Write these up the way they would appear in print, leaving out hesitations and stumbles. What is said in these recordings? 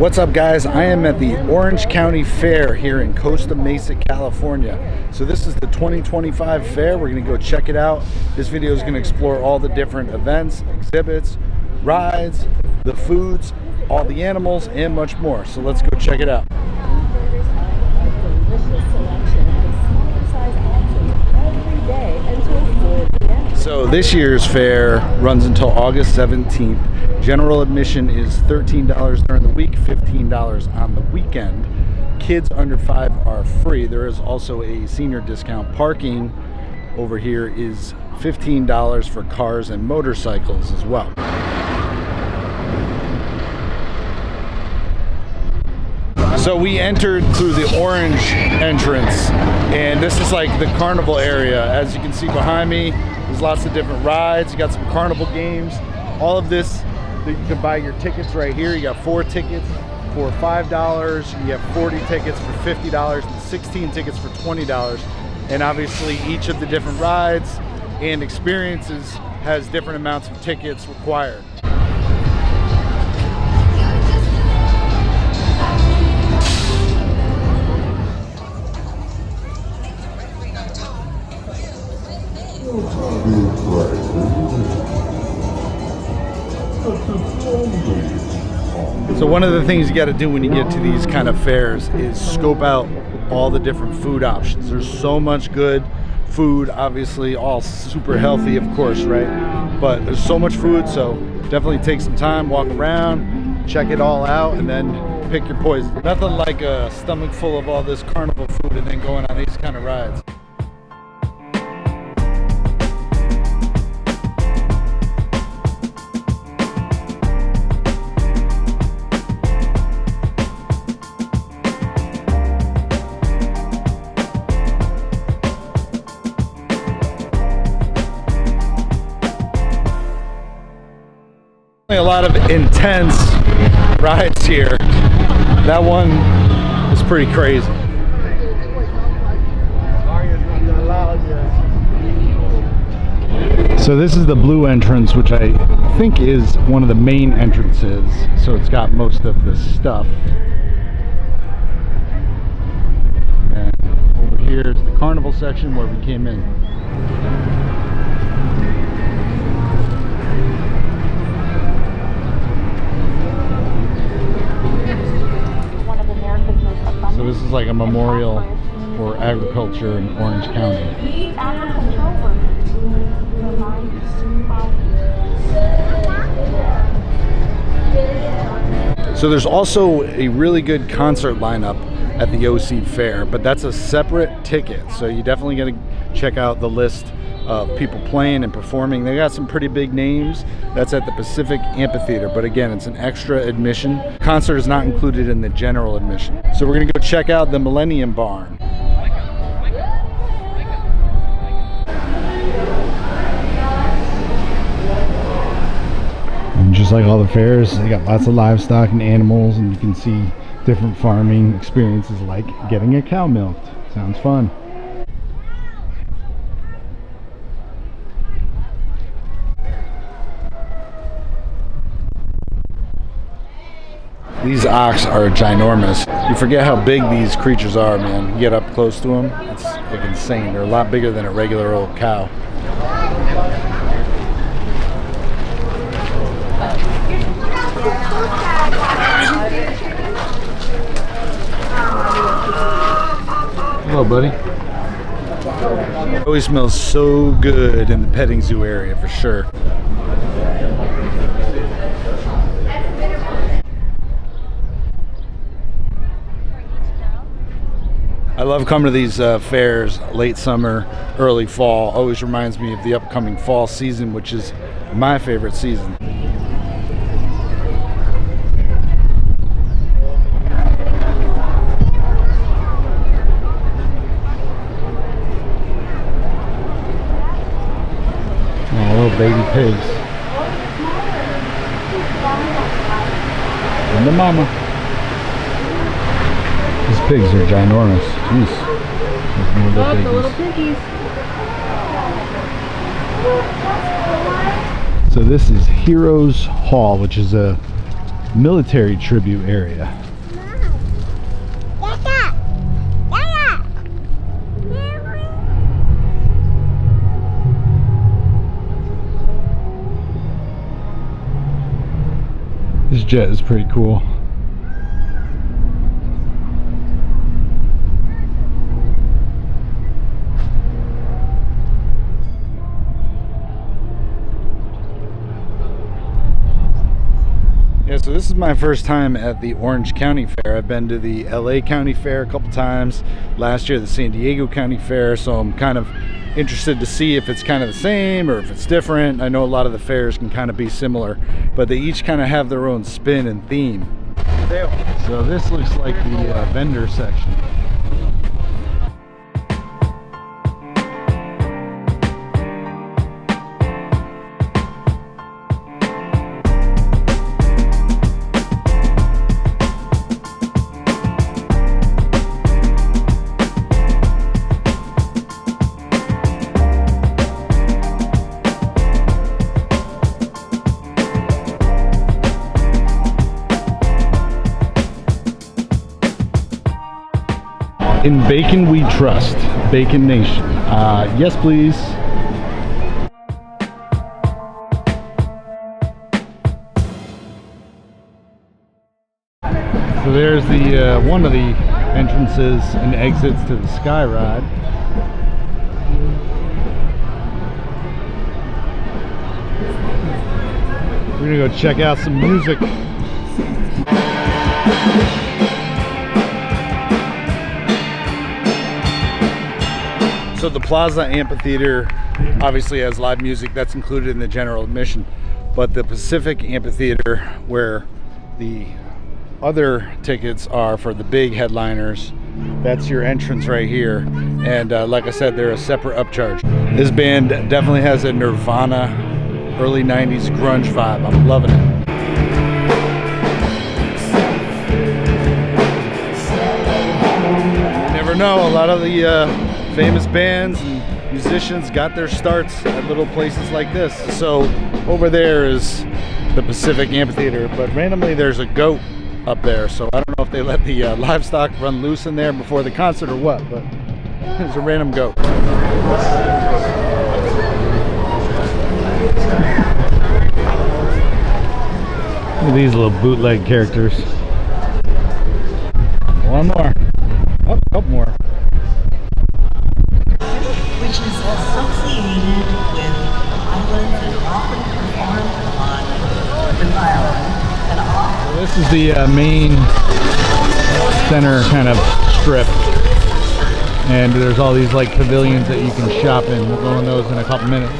What's up, guys? I am at the Orange County Fair here in Costa Mesa, California. So this is the 2025 fair. We're gonna go check it out. This video is gonna explore all the different events, exhibits, rides, the foods, all the animals, and much more. So let's go check it out. So this year's fair runs until August 17th. General admission is $13 during the week, $15 on the weekend. Kids under 5 are free. There is also a senior discount. Parking over here is $15 for cars and motorcycles as well. So we entered through the orange entrance, and this is like the Carnival Area. As you can see behind me, there's lots of different rides. You got some carnival games. All of this, you can buy your tickets right here. You got 4 tickets for $5. You have 40 tickets for $50 and 16 tickets for $20. And obviously each of the different rides and experiences has different amounts of tickets required. So one of the things you got to do when you get to these kind of fairs is scope out all the different food options. There's so much good food, obviously all super healthy, of course, right? But there's so much food, so definitely take some time, walk around, check it all out, and then pick your poison. Nothing like a stomach full of all this carnival food and then going on these kind of rides. A lot of intense rides here. That one is pretty crazy. So this is the blue entrance, which I think is one of the main entrances. So it's got most of the stuff. And over here is the carnival section where we came in. So this is like a memorial for agriculture in Orange County. So there's also a really good concert lineup at the OC Fair, but that's a separate ticket. So you definitely got to check out the list of people playing and performing. They got some pretty big names. That's at the Pacific Amphitheater, but again, it's an extra admission. Concert is not included in the general admission. So we're gonna go check out the Millennium Barn. And just like all the fairs, they got lots of livestock and animals, and you can see different farming experiences like getting a cow milked. Sounds fun. These ox are ginormous. You forget how big these creatures are, man. You get up close to them, it's like insane. They're a lot bigger than a regular old cow. Hello, buddy. It always smells so good in the petting zoo area, for sure. I love coming to these fairs late summer, early fall. Always reminds me of the upcoming fall season, which is my favorite season. Oh, little baby pigs. And the mama. These pigs are ginormous. Jeez. There's more little piggies. So this is Heroes Hall, which is a military tribute area. This jet is pretty cool. Yeah, so this is my first time at the Orange County Fair. I've been to the LA County Fair a couple times. Last year, the San Diego County Fair. So I'm kind of interested to see if it's kind of the same or if it's different. I know a lot of the fairs can kind of be similar, but they each kind of have their own spin and theme. So this looks like the vendor section. In bacon we trust. Bacon Nation. Yes, please. So there's the one of the entrances and exits to the Sky Ride. We're gonna go check out some music. So the Plaza Amphitheater obviously has live music that's included in the general admission, but the Pacific Amphitheater, where the other tickets are for the big headliners, that's your entrance right here. And like I said, they're a separate upcharge. This band definitely has a Nirvana, early 90s grunge vibe. I'm loving it. You never know, a lot of the famous bands and musicians got their starts at little places like this. So over there is the Pacific Amphitheater, but randomly there's a goat up there. So I don't know if they let the livestock run loose in there before the concert or what, but there's a random goat. Look at these little bootleg characters. One more. Oh, a couple more. Which is associated with islands and often performed on the island. And This is the main center kind of strip, and there's all these like pavilions that you can shop in. We'll go in those in a couple minutes.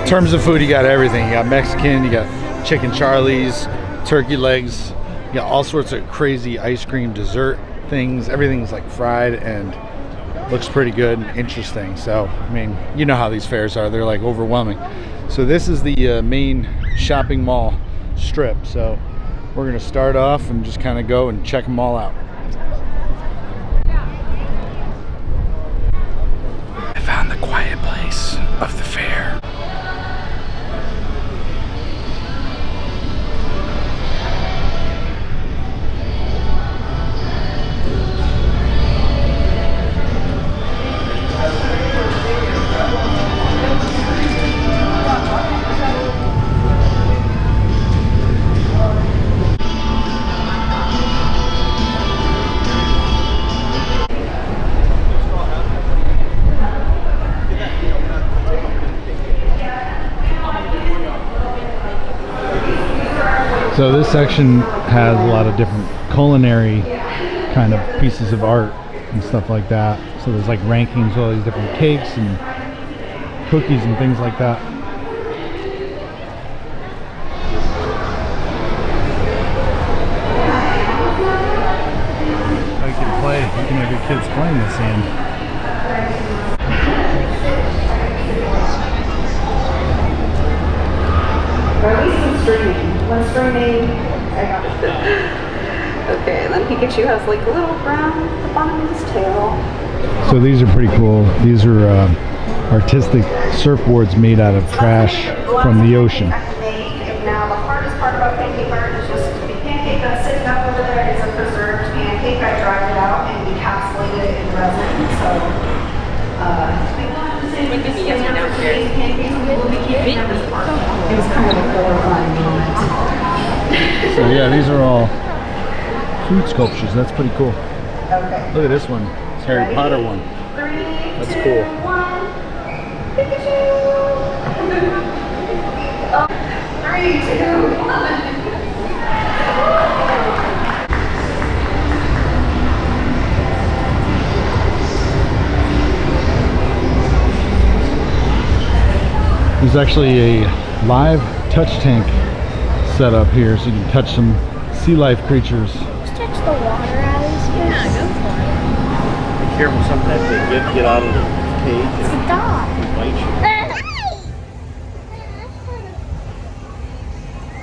In terms of food, you got everything. You got Mexican, you got chicken Charlie's, turkey legs, you got all sorts of crazy ice cream, dessert things. Everything's like fried and looks pretty good and interesting. So I mean, you know how these fairs are, they're like overwhelming. So this is the main shopping mall strip. So we're gonna start off and just kind of go and check them all out. I found the quiet place of the fair. So this section has a lot of different culinary kind of pieces of art and stuff like that. So there's like rankings of all these different cakes and cookies and things like that. You can have your kids playing this hand. Or at least some streaming. When streaming, I got it. Okay, and then Pikachu has like a little brown at the bottom of his tail. So these are pretty cool. These are artistic surfboards made out of trash from the ocean. Now the hardest part about pancake art is just the pancake that's sitting up over there is a preserved pancake. I dried it out and encapsulated it in resin. So we wanted to say we could stand up for today's pancakes. We will be keeping them as part of it. It was kind of a horrifying moment. So yeah, these are all food sculptures. That's pretty cool. Okay. Look at this one. It's Harry Potter one. 3, That's 2, cool. 1. Pikachu! 3, 2, 1. There's actually a live touch tank set up here, so you can touch some sea life creatures. Just touch the water out of his face. Yeah, go for it. Be careful, sometimes they get out of the cage and Stop. bite you.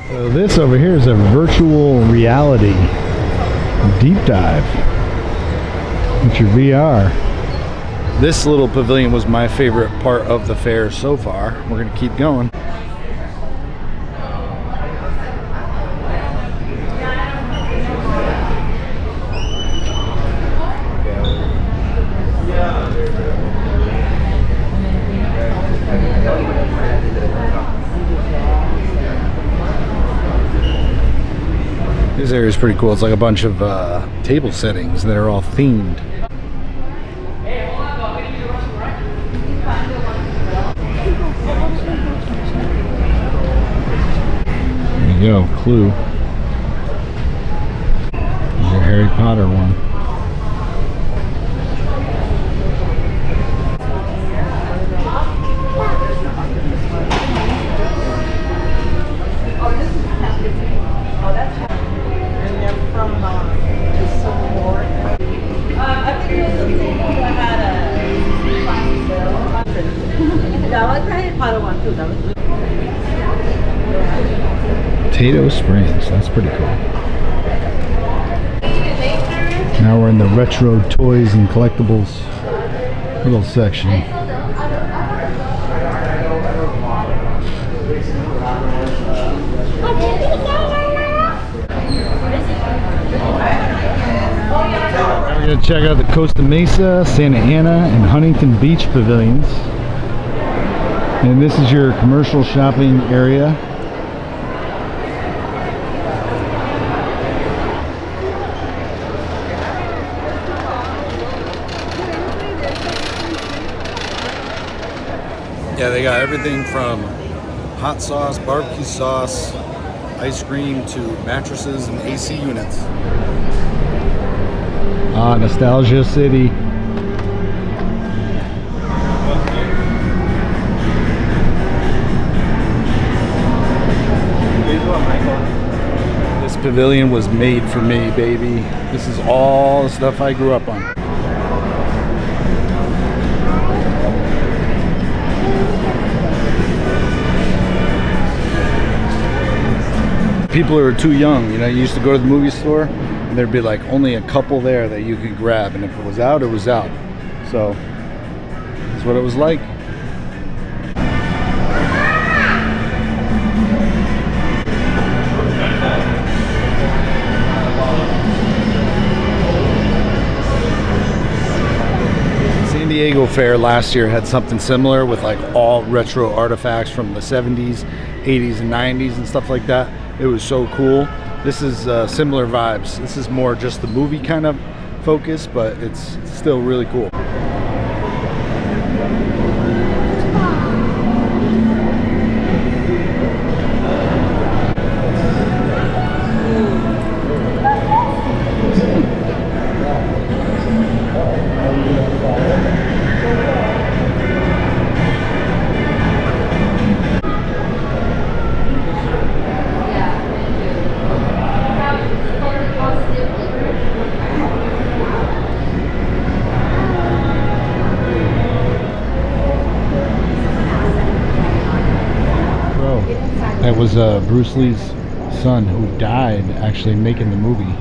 So this over here is a virtual reality deep dive with your VR. This little pavilion was my favorite part of the fair so far. We're gonna keep going. This area is pretty cool. It's like a bunch of table settings that are all themed. There you go, Clue. There's your Harry Potter one. Potato Springs, that's pretty cool. Now we're in the retro toys and collectibles little section. We're going to check out the Costa Mesa, Santa Ana, and Huntington Beach pavilions. And this is your commercial shopping area. Yeah, they got everything from hot sauce, barbecue sauce, ice cream to mattresses and AC units. Ah, Nostalgia City. This pavilion was made for me, baby. This is all the stuff I grew up on. People who are too young, you know, you used to go to the movie store and there'd be like only a couple there that you could grab, and if it was out, it was out. So that's what it was like. San Diego Fair last year had something similar with like all retro artifacts from the 70s, 80s, and 90s and stuff like that. It was so cool. This is similar vibes. This is more just the movie kind of focus, but it's still really cool. That was Bruce Lee's son who died actually making the movie.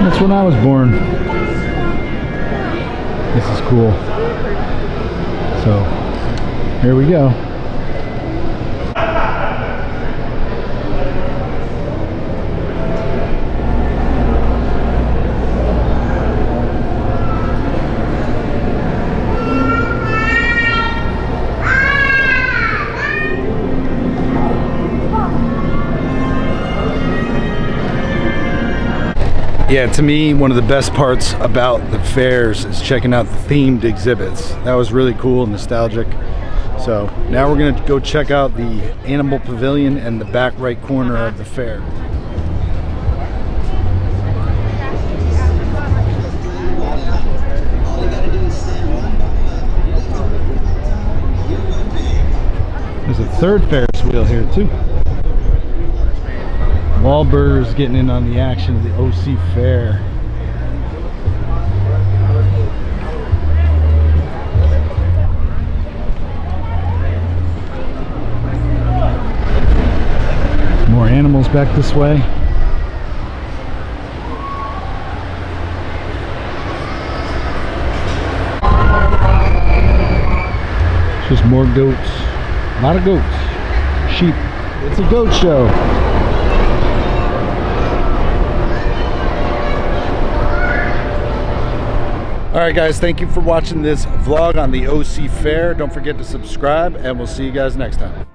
That's when I was born. This is cool. So, here we go. Yeah, to me, one of the best parts about the fairs is checking out the themed exhibits. That was really cool and nostalgic. So now we're gonna go check out the Animal Pavilion and the back right corner of the fair. There's a third Ferris wheel here too. Wahlburgers getting in on the action of the OC Fair. More animals back this way. Just more goats. A lot of goats. Sheep. It's a goat show. Alright guys, thank you for watching this vlog on the OC Fair. Don't forget to subscribe and we'll see you guys next time.